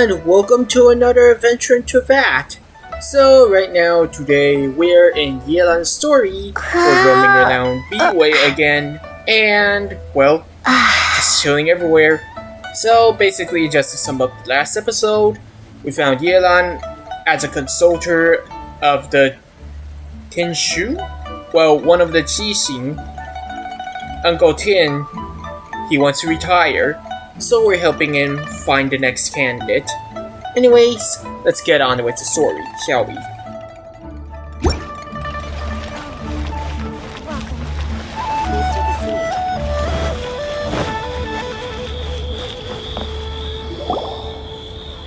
and welcome to another adventure into that. So right now, today we're in Yelan's story. We're roaming around B-Way again, and well, just chilling everywhere. So basically, just to sum up the last episode, we found Yelan as a consultant of the Tenshu. Well, one of the Jixing. Uncle Tin, he wants to retire. So we're helping him find the next candidate. Anyways, let's get on with the story, shall we?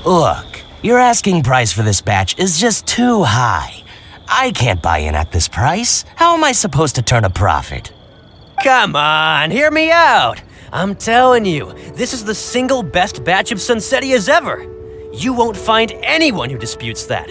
Look, your asking price for this batch is just too high. I can't buy in at this price. How am I supposed to turn a profit? Come on, hear me out. I'm telling you, this is the single best batch of Sunsettias ever. You won't find anyone who disputes that.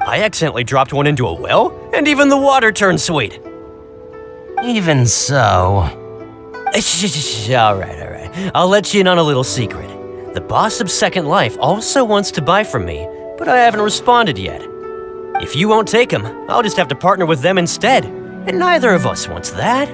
I accidentally dropped one into a well, and even the water turned sweet. Even so... All right. I'll let you in on a little secret. The boss of Second Life also wants to buy from me, but I haven't responded yet. If you won't take him, I'll just have to partner with them instead, and neither of us wants that.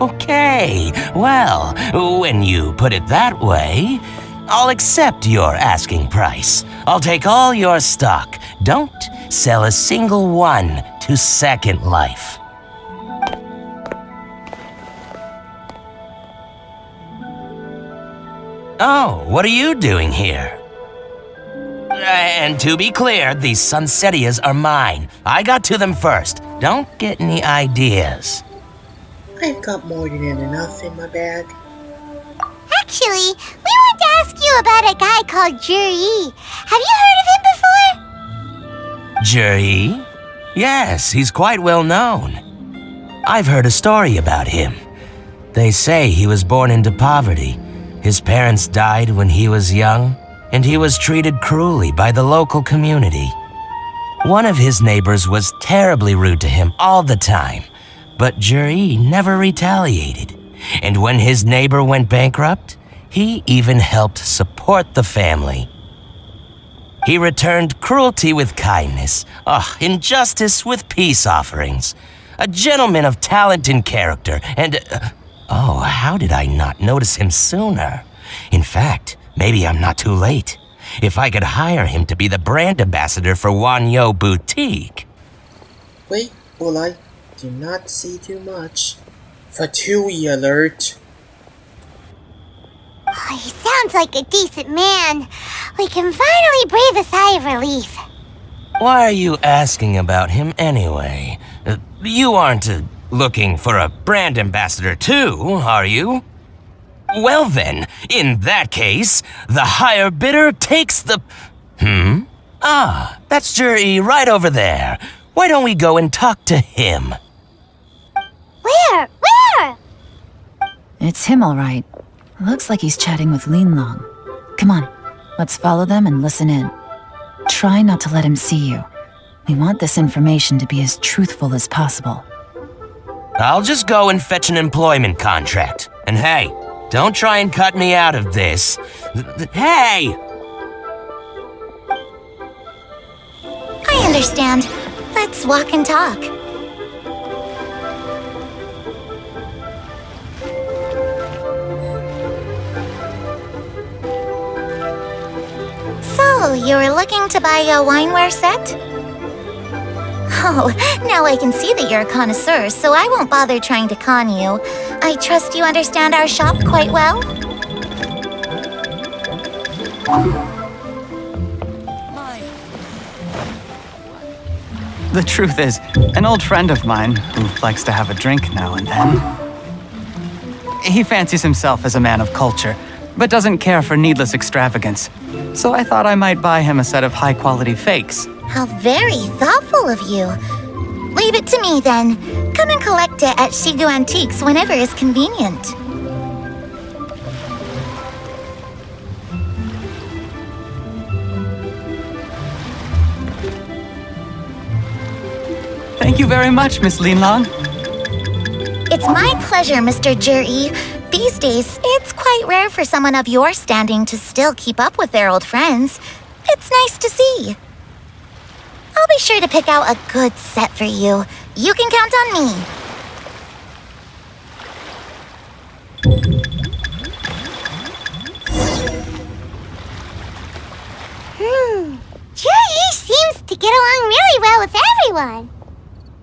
Okay, well, when you put it that way, I'll accept your asking price. I'll take all your stock. Don't sell a single one to Second Life. Oh, what are you doing here? And to be clear, these Sunsettias are mine. I got to them first. Don't get any ideas. I've got more than enough in my bag. Actually, we want to ask you about a guy called Zhiyi. Have you heard of him before? Zhiyi? Yes, he's quite well known. I've heard a story about him. They say he was born into poverty. His parents died when he was young, and he was treated cruelly by the local community. One of his neighbors was terribly rude to him all the time, but Zhiyi never retaliated. And when his neighbor went bankrupt, he even helped support the family. He returned cruelty with kindness, injustice with peace offerings. A gentleman of talent and character, and... how did I not notice him sooner? In fact, maybe I'm not too late. If I could hire him to be the brand ambassador for Wanyo Boutique. Wait, will I do not see too much. Fatui alert. Oh, he sounds like a decent man. We can finally breathe a sigh of relief. Why are you asking about him anyway? You aren't looking for a brand ambassador too, are you? Well then, in that case, the higher bidder takes the... That's Zhiyi right over there. Why don't we go and talk to him? Where? It's him, all right. Looks like he's chatting with Yelan. Come on, let's follow them and listen in. Try not to let him see you. We want this information to be as truthful as possible. I'll just go and fetch an employment contract. And hey, don't try and cut me out of this. Hey! I understand. Let's walk and talk. So, you were looking to buy a wineware set? Oh, now I can see that you're a connoisseur, so I won't bother trying to con you. I trust you understand our shop quite well? The truth is, an old friend of mine who likes to have a drink now and then. He fancies himself as a man of culture, but doesn't care for needless extravagance. So I thought I might buy him a set of high-quality fakes. How very thoughtful of you. Leave it to me, then. Come and collect it at Shigu Antiques whenever is convenient. Thank you very much, Miss Yelan. It's my pleasure, Mr. Zhiyi. These days, it's quite quite rare for someone of your standing to still keep up with their old friends. It's nice to see. I'll be sure to pick out a good set for you. You can count on me. Zhiyi seems to get along really well with everyone.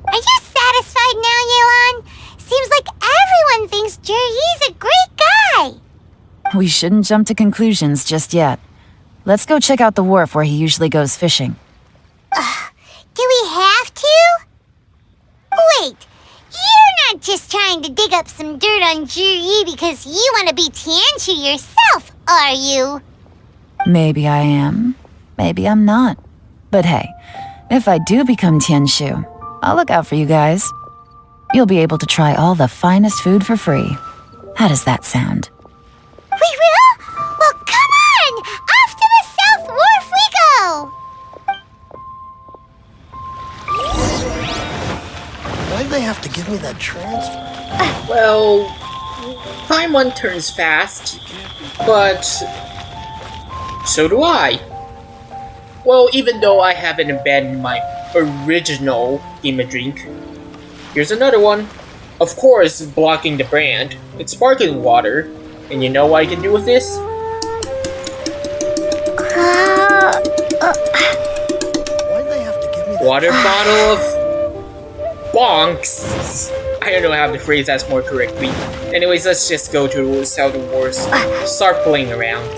Are you satisfied now, Yelan? Seems like everyone thinks Zhiyi's a great guy. We shouldn't jump to conclusions just yet. Let's go check out the wharf where he usually goes fishing. Do we have to? Wait, you're not just trying to dig up some dirt on Zhiyi because you want to be Tianshu yourself, are you? Maybe I am. Maybe I'm not. But hey, if I do become Tianshu, I'll look out for you guys. You'll be able to try all the finest food for free. How does that sound? We will? Well, come on! Off to the South Wharf we go! Why'd they have to give me that transfer? Well, Paimon turns fast, but so do I. Well, even though I haven't abandoned my original game of drink. Here's another one. Of course, blocking the brand. It's sparkling water. And you know what I can do with this? Why'd they have to give me that? Water bottle of bonks. I don't know how to phrase that more correctly. Anyways, let's just go to South Wars. Start playing around.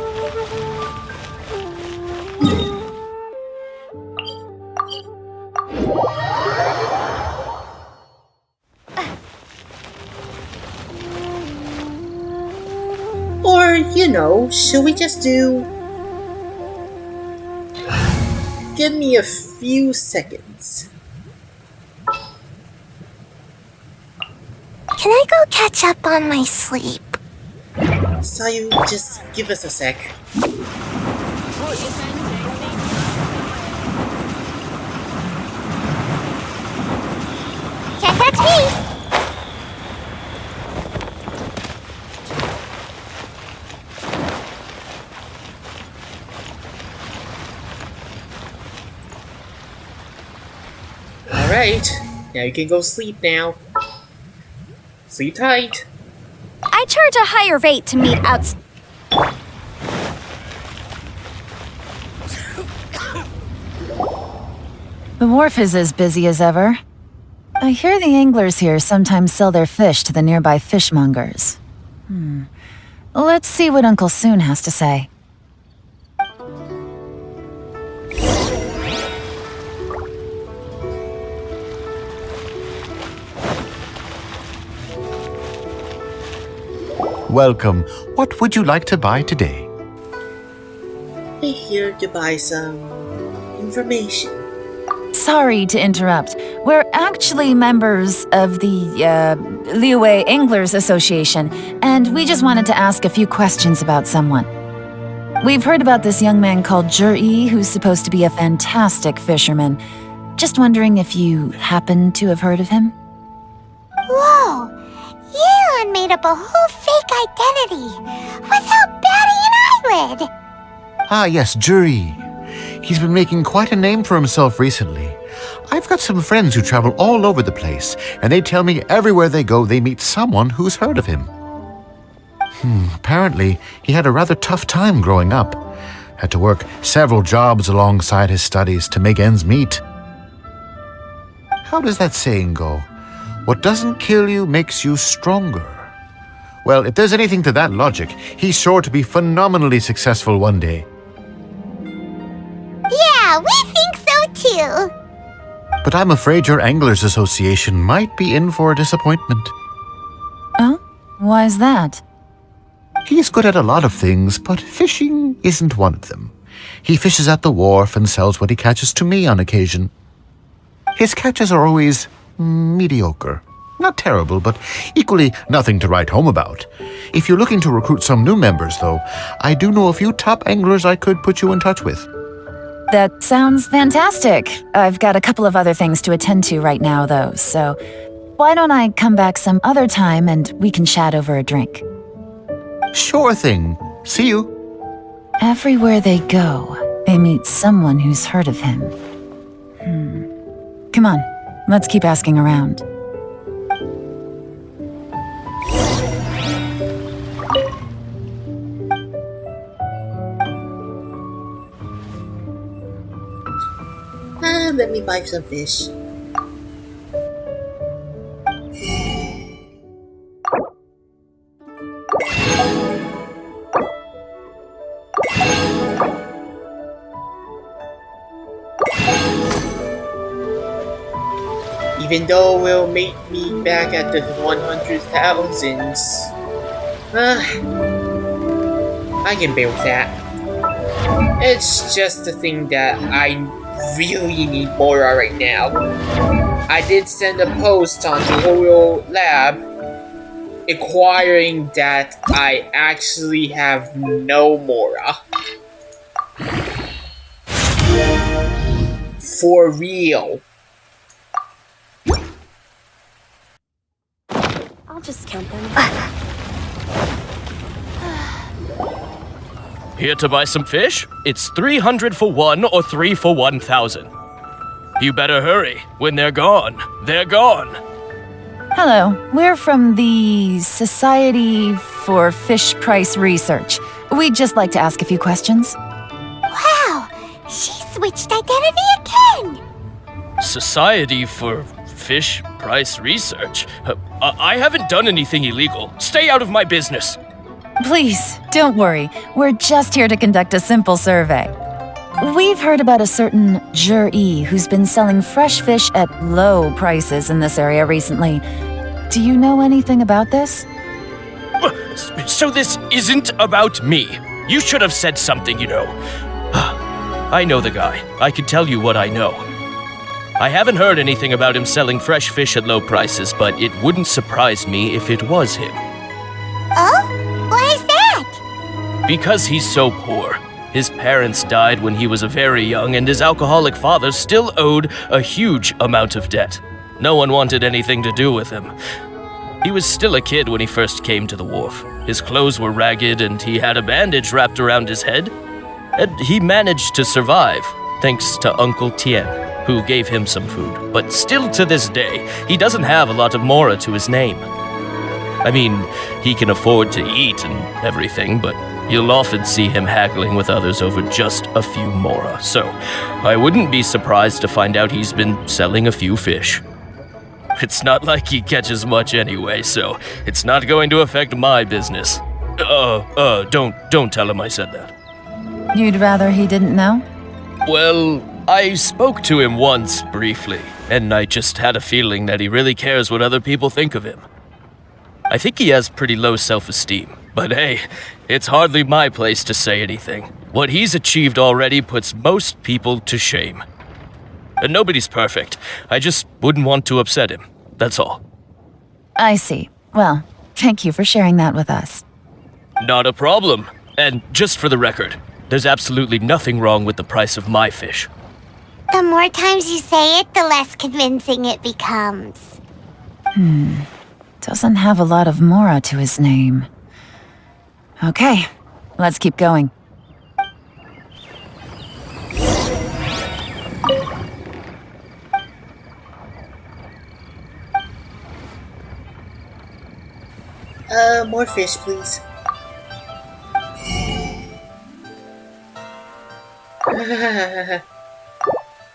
Or, you know, should we just do... Give me a few seconds. Can I go catch up on my sleep? Sayu, just give us a sec. Can't catch me! Alright, now you can go sleep now. Sleep tight. I charge a higher rate to meet outs. The wharf is as busy as ever. I hear the anglers here sometimes sell their fish to the nearby fishmongers. Let's see what Uncle Soon has to say. Welcome. What would you like to buy today? We're here to buy some information. Sorry to interrupt. We're actually members of the, Liyue Anglers Association, and we just wanted to ask a few questions about someone. We've heard about this young man called Zhiyi, who's supposed to be a fantastic fisherman. Just wondering if you happen to have heard of him? Whoa! Yelan made up a whole fake identity without batting an eyelid! Ah, yes, Zhiyi. He's been making quite a name for himself recently. I've got some friends who travel all over the place, and they tell me everywhere they go they meet someone who's heard of him. Apparently, he had a rather tough time growing up. Had to work several jobs alongside his studies to make ends meet. How does that saying go? What doesn't kill you makes you stronger. Well, if there's anything to that logic, he's sure to be phenomenally successful one day. Yeah, we think so too! But I'm afraid your Anglers Association might be in for a disappointment. Oh? Why's that? He's good at a lot of things, but fishing isn't one of them. He fishes at the wharf and sells what he catches to me on occasion. His catches are always mediocre. Not terrible, but equally nothing to write home about. If you're looking to recruit some new members, though, I do know a few top anglers I could put you in touch with. That sounds fantastic. I've got a couple of other things to attend to right now, though, so why don't I come back some other time and we can chat over a drink? Sure thing. See you. Everywhere they go, they meet someone who's heard of him. Come on, let's keep asking around. Let me buy some fish. Even though it will make me back at the 100,000s, I can bear with that. It's just the thing that I really need Mora right now. I did send a post on the Oil Lab inquiring that I actually have no Mora. For real. I'll just count them. Here to buy some fish? It's 300 for one or 3 for 1,000. You better hurry. When they're gone, they're gone. Hello, we're from the Society for Fish Price Research. We'd just like to ask a few questions. Wow, she switched identity again. Society for Fish Price Research? I haven't done anything illegal. Stay out of my business. Please, don't worry. We're just here to conduct a simple survey. We've heard about a certain Zhiyi who's been selling fresh fish at low prices in this area recently. Do you know anything about this? So this isn't about me. You should have said something, you know. I know the guy. I can tell you what I know. I haven't heard anything about him selling fresh fish at low prices, but it wouldn't surprise me if it was him. Oh? Why is that? Because he's so poor. His parents died when he was very young, and his alcoholic father still owed a huge amount of debt. No one wanted anything to do with him. He was still a kid when he first came to the wharf. His clothes were ragged, and he had a bandage wrapped around his head. And he managed to survive, thanks to Uncle Tien, who gave him some food. But still to this day, he doesn't have a lot of Mora to his name. I mean, he can afford to eat and everything, but you'll often see him haggling with others over just a few Mora. So, I wouldn't be surprised to find out he's been selling a few fish. It's not like he catches much anyway, so it's not going to affect my business. Don't tell him I said that. You'd rather he didn't know? Well, I spoke to him once briefly, and I just had a feeling that he really cares what other people think of him. I think he has pretty low self-esteem, but hey, it's hardly my place to say anything. What he's achieved already puts most people to shame. And nobody's perfect. I just wouldn't want to upset him, that's all. I see. Well, thank you for sharing that with us. Not a problem. And just for the record, there's absolutely nothing wrong with the price of my fish. The more times you say it, the less convincing it becomes. Doesn't have a lot of Mora to his name. Okay, let's keep going. More fish, please.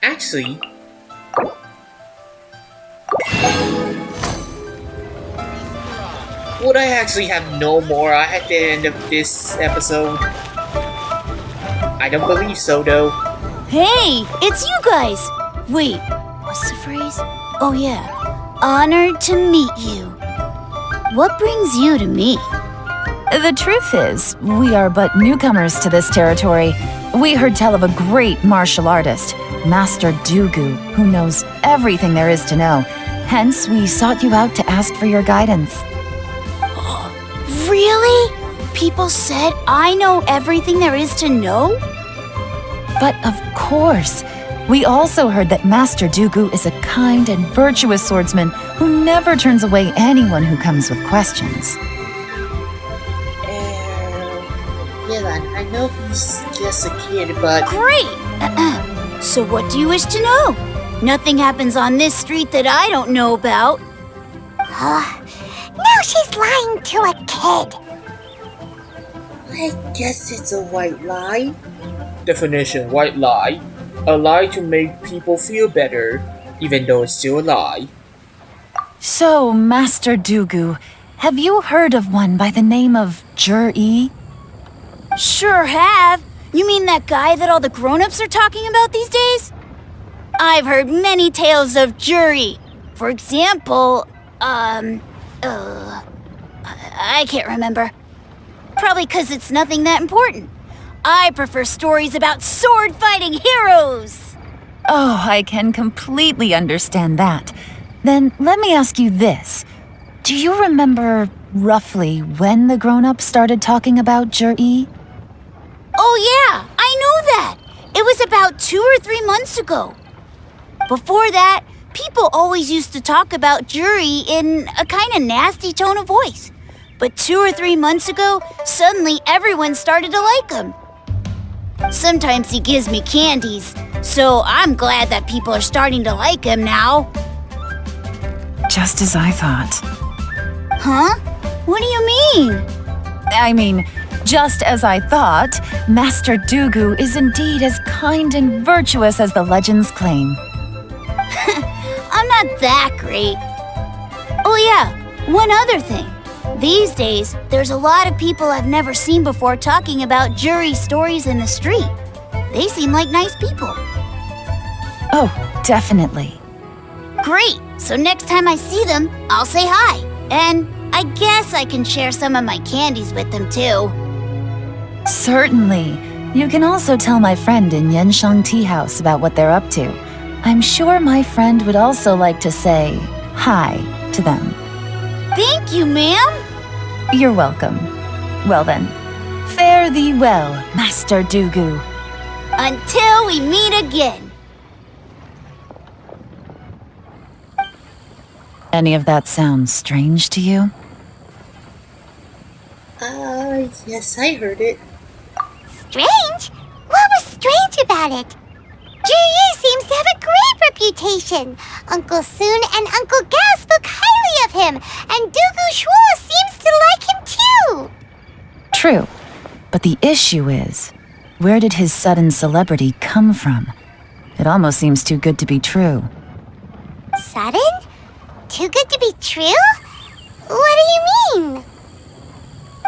Actually, would I actually have no more at the end of this episode? I don't believe so, though. Hey, it's you guys! Wait, what's the phrase? Oh yeah, honored to meet you. What brings you to me? The truth is, we are but newcomers to this territory. We heard tell of a great martial artist, Master Dugu, who knows everything there is to know. Hence, we sought you out to ask for your guidance. Really? People said I know everything there is to know? But of course, we also heard that Master Dugu is a kind and virtuous swordsman who never turns away anyone who comes with questions. Well, he's just a kid, but... Great! So what do you wish to know? Nothing happens on this street that I don't know about. Now she's lying to a kid. I guess it's a white lie. Definition: white lie. A lie to make people feel better, even though it's still a lie. So, Master Dugu, have you heard of one by the name of Zhiyi? Sure have. You mean that guy that all the grown-ups are talking about these days? I've heard many tales of Zhiyi. For example, I can't remember. Probably because it's nothing that important. I prefer stories about sword-fighting heroes! Oh, I can completely understand that. Then let me ask you this. Do you remember roughly when the grown-ups started talking about Zhiyi? Oh yeah, I know that! It was about 2 or 3 months ago. Before that, people always used to talk about Zhiyi in a kind of nasty tone of voice. But 2 or 3 months ago, suddenly everyone started to like him. Sometimes he gives me candies, so I'm glad that people are starting to like him now. Just as I thought. Huh? What do you mean? I mean, just as I thought, Master Dugu is indeed as kind and virtuous as the legends claim. I'm not that great. Oh yeah, one other thing. These days, there's a lot of people I've never seen before talking about Zhiyi stories in the street. They seem like nice people. Oh, definitely. Great! So next time I see them, I'll say hi. And I guess I can share some of my candies with them too. Certainly. You can also tell my friend in Yenshan Tea House about what they're up to. I'm sure my friend would also like to say hi to them. Thank you, ma'am! You're welcome. Well then, fare thee well, Master Dugu. Until we meet again. Any of that sound strange to you? Yes, I heard it. Strange? What was strange about it? Zhiyi seems to have a great reputation. Uncle Soon and Uncle Gao spoke highly of him, and Dugu Shuo seems to like him too. True, but the issue is, where did his sudden celebrity come from? It almost seems too good to be true. Sudden? Too good to be true? What do you mean?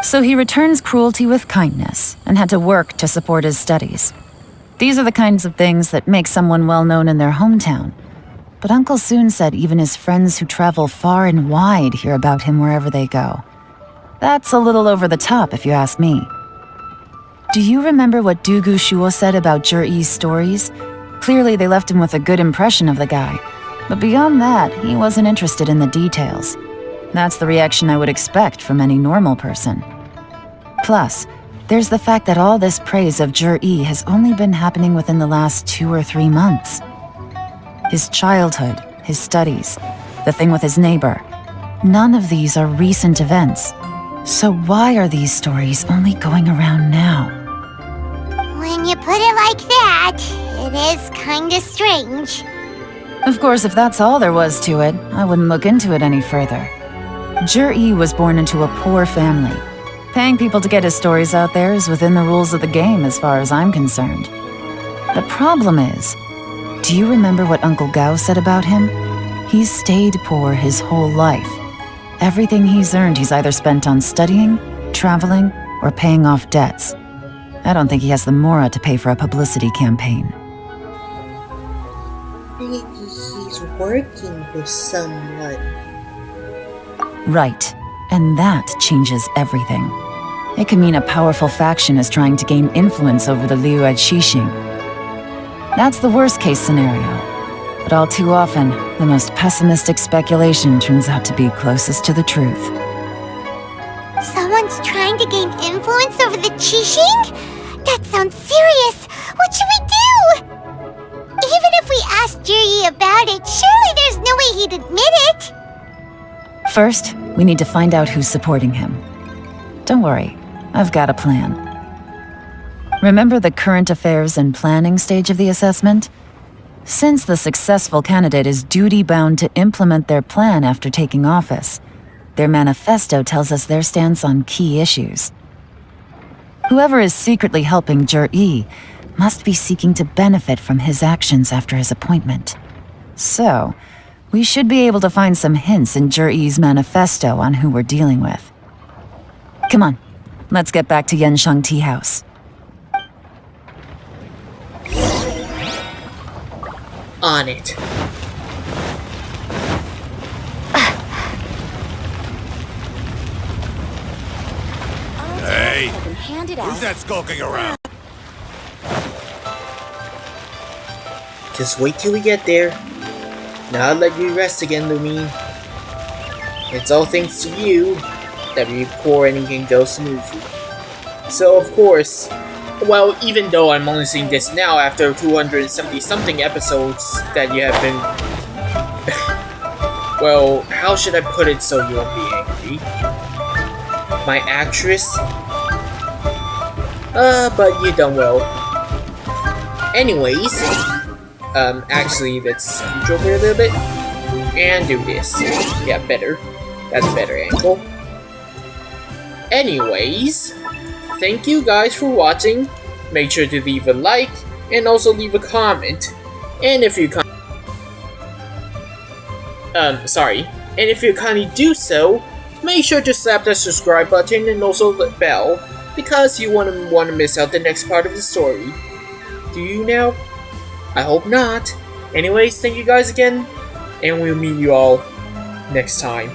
So he returns cruelty with kindness and had to work to support his studies. These are the kinds of things that make someone well known in their hometown. But Uncle Soon said even his friends who travel far and wide hear about him wherever they go. That's a little over the top, if you ask me. Do you remember what Dugu Shuo said about Zhiyi's stories? Clearly they left him with a good impression of the guy. But beyond that, he wasn't interested in the details. That's the reaction I would expect from any normal person. Plus, there's the fact that all this praise of Zhiyi has only been happening within the last 2 or 3 months. His childhood, his studies, the thing with his neighbor, none of these are recent events. So why are these stories only going around now? When you put it like that, it is kinda strange. Of course, if that's all there was to it, I wouldn't look into it any further. Zhiyi was born into a poor family. Paying people to get his stories out there is within the rules of the game as far as I'm concerned. The problem is, do you remember what Uncle Gao said about him? He's stayed poor his whole life. Everything he's earned he's either spent on studying, traveling, or paying off debts. I don't think he has the mora to pay for a publicity campaign. Maybe he's working with someone. Right, and that changes everything. It can mean a powerful faction is trying to gain influence over the Liu at Xixing. That's the worst-case scenario, but all too often, the most pessimistic speculation turns out to be closest to the truth. Someone's trying to gain influence over the Qixing? That sounds serious. What should we do? Even if we asked Zhiyi about it, surely there's no way he'd admit it. First, we need to find out who's supporting him. Don't worry, I've got a plan. Remember the current affairs and planning stage of the assessment? Since the successful candidate is duty-bound to implement their plan after taking office, their manifesto tells us their stance on key issues. Whoever is secretly helping Zhiyi must be seeking to benefit from his actions after his appointment. So, we should be able to find some hints in Zhiyi's manifesto on who we're dealing with. Come on, let's get back to Yenshang Tea House. On it. Hey, who's that skulking around? Just wait till we get there. Now I'll let you rest again, Lumine. It's all thanks to you that we pour anything goes smoothly. So of course, well, even though I'm only seeing this now after 270 something episodes that you have been well, how should I put it so you won't be angry? My actress? But you done well. Anyways, actually, let's scoot over a little bit and do this. Yeah, better. That's a better angle. Anyways, thank you guys for watching. Make sure to leave a like and also leave a comment. And if you And if you kindly do so, make sure to slap that subscribe button and also the bell, because you wouldn't want to miss out the next part of the story. Do you now? I hope not. Anyways, thank you guys again, and we'll meet you all next time.